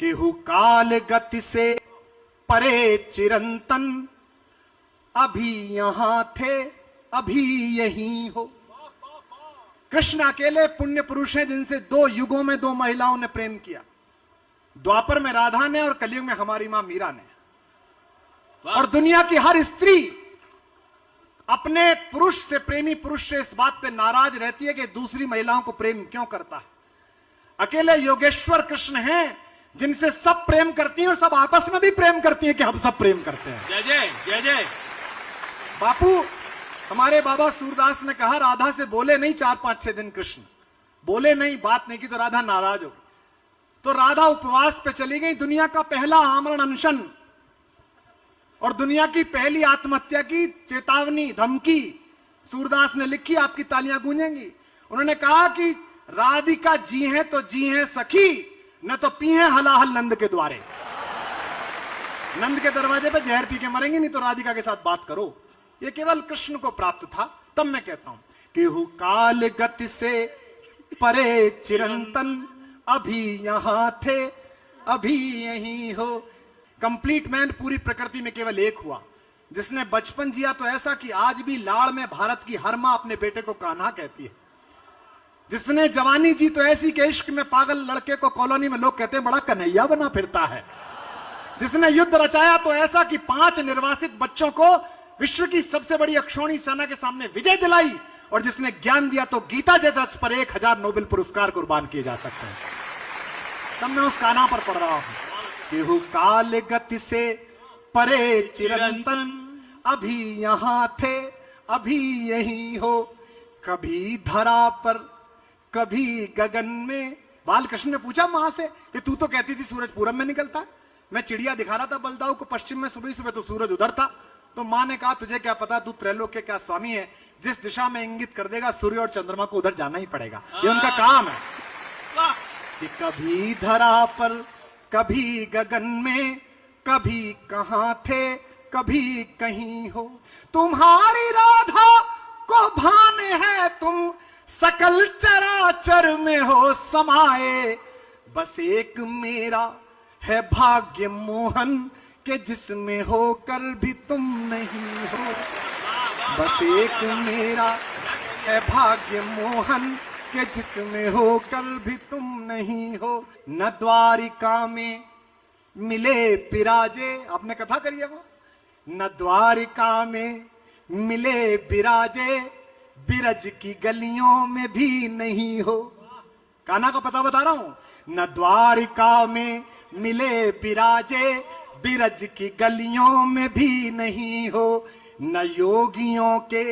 केहू काल गति से परे चिरंतन, अभी यहां थे अभी यहीं हो। कृष्ण अकेले पुण्य पुरुष हैं जिनसे 2 युगों में 2 महिलाओं ने प्रेम किया। द्वापर में राधा ने और कलयुग में हमारी मां मीरा ने। और दुनिया की हर स्त्री अपने पुरुष से, प्रेमी पुरुष से इस बात पे नाराज रहती है कि दूसरी महिलाओं को प्रेम क्यों करता है। अकेले योगेश्वर कृष्ण हैं जिनसे सब प्रेम करती हैं और सब आपस में भी प्रेम करती हैं कि हम सब प्रेम करते हैं। जय जय जय जय। बापू, हमारे बाबा सूरदास ने कहा राधा से बोले नहीं 4-5-6 दिन कृष्ण, बोले नहीं, बात नहीं की तो राधा नाराज हो गई। तो राधा उपवास पे चली गई। दुनिया का पहला आमरण अनशन और दुनिया की पहली आत्महत्या की चेतावनी, धमकी सूरदास ने लिखी। आपकी तालियां गूंजेंगी। उन्होंने कहा कि राधिका जी हैं तो जी हैं सखी, न तो पी हैं हलाहल नंद के द्वारे। नंद के दरवाजे पे जहर पी के मरेंगे, नहीं तो राधिका के साथ बात करो। ये केवल कृष्ण को प्राप्त था। तब मैं कहता हूं केहू काल गति से परे चिरंतन, अभी यहां थे अभी यहीं हो। कंप्लीट मैन पूरी प्रकृति में केवल एक हुआ जिसने बचपन जिया तो ऐसा कि आज भी लाड़ में भारत की हर मां अपने बेटे को कान्हा कहती है। जिसने जवानी जी तो ऐसी कि इश्क में पागल लड़के को कॉलोनी में लोग कहते हैं बड़ा कन्हैया बना फिरता है। जिसने युद्ध रचाया तो ऐसा कि 5 निर्वासित बच्चों को विश्व की सबसे बड़ी अक्षौणी सेना के सामने विजय दिलाई। और जिसने ज्ञान दिया तो गीता जैसा उस पर 1000 नोबेल पुरस्कार कुर्बान किए जा सकते हैं। तब मैं उस कान्हा पर पढ़ रहा हूं। केहू काल गति से परे चिरंतन, अभी यहां थे अभी यहीं हो। कभी धरा पर कभी गगन में। बालकृष्ण ने पूछा मां से कि तू तो कहती थी सूरज पूरब में निकलता, मैं चिड़िया दिखा रहा था बलदाऊ को पश्चिम में, सुबह सुबह तो सूरज उधर था। तो मां ने कहा तुझे क्या पता, तू त्रैलोक के क्या स्वामी है, जिस दिशा में इंगित कर देगा सूर्य और चंद्रमा को उधर जाना ही पड़ेगा। ये उनका काम है कि कभी धरा पर कभी गगन में, कभी कहां थे कभी कहीं हो। तुम्हारी राधा को भान है तुम सकल चराचर में हो समाये। बस एक मेरा है भाग्य मोहन के जिसमें होकर भी तुम नहीं हो। बस एक मेरा है भाग्य मोहन के जिसमें होकर भी तुम नहीं हो। न द्वारिका में मिले बिराजे, आपने कथा करी है वो। न द्वारिका में मिले बिराजे, बिरज की गलियों में भी नहीं हो। कान्हा का पता बता रहा हूं। न द्वारिका में मिले बिराजे, बिरज की गलियों में भी नहीं हो। न योगियों के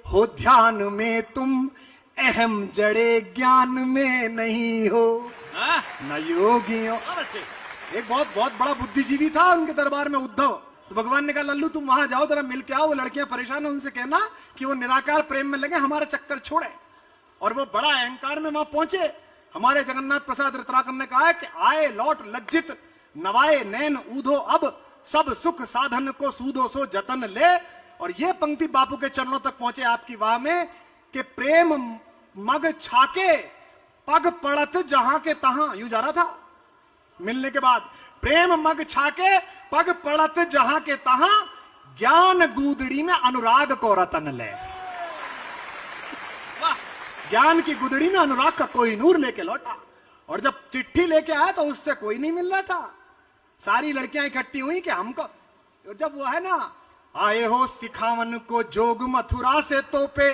हो ध्यान में तुम, अहम जड़े ज्ञान में नहीं हो। न योगियों, एक बहुत बड़ा बुद्धिजीवी था उनके दरबार में उद्धव। तो भगवान ने कहा लल्लू तुम वहां जाओ, जरा मिल के आओ, वो लड़कियां परेशान है, उनसे कहना कि वो निराकार प्रेम में लगे, हमारा चक्कर छोड़े। और वो बड़ा अहंकार में वहां पहुंचे। हमारे जगन्नाथ प्रसाद रत्नाकर ने कहा है कि आए लौट लज्जित, नवाए नैन ऊधो, अब सब सुख साधन को सूदो सो जतन ले। और ये पंक्ति बापू के चरणों तक पहुंचे आपकी वाह में कि प्रेम मग छाके पग पड़त जहां के तहां। यूं जा रहा था मिलने के बाद, प्रेम मग छाके पग पड़त जहां के तहां, ज्ञान गूदड़ी में अनुराग को रतन ले। ज्ञान की गुदड़ी में अनुराग का कोई नूर लेके लौटा। और जब चिट्ठी लेके आया तो उससे कोई नहीं मिल रहा था। सारी लड़कियां इकट्ठी हुई कि हमको, जब वो है ना आए हो सिखावन को जोग मथुरा से तोपे,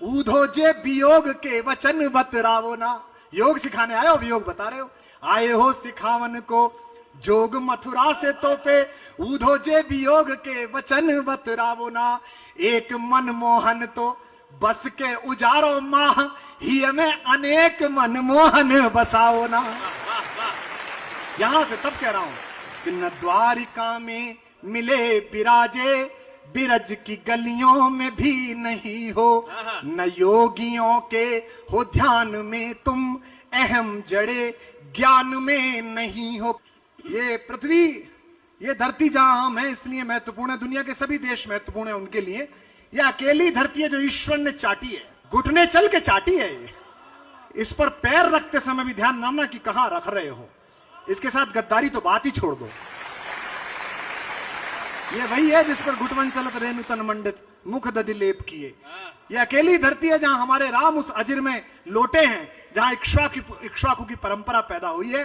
ऊधो जे वियोग के वचन बतरावो ना। योग सिखाने आए हो, वियोग बता रहे हो। आए हो सिखावन को जोग मथुरा से तोपे, ऊधो जे वियोग के वचन बतरावो ना। एक मनमोहन तो बस के उजारो माह, ही में अनेक मनमोहन बसाओ ना। यहां से तब कह रहा हूं कि न द्वारिका में मिले बिराजे, बिरज की गलियों में भी नहीं हो। न योगियों के हो ध्यान में तुम, अहम जड़े ज्ञान में नहीं हो। ये पृथ्वी, ये धरती जहां हम हैं इसलिए महत्वपूर्ण है, दुनिया के सभी देश महत्वपूर्ण है उनके लिए। ये अकेली धरती है जो ईश्वर ने चाटी है, घुटने चल के चाटी है। ये इस पर पैर रखते समय भी ध्यान रखना कि कहां रख रहे हो। इसके साथ गद्दारी तो बात ही छोड़ दो। ये वही है जिस पर घुटवन चलत रेणु तन मंडित मुख दधि लेप किए। ये अकेली धरती है जहां हमारे राम उस अजिर में लोटे हैं, जहां इक्ष्वाकु की परंपरा पैदा हुई है।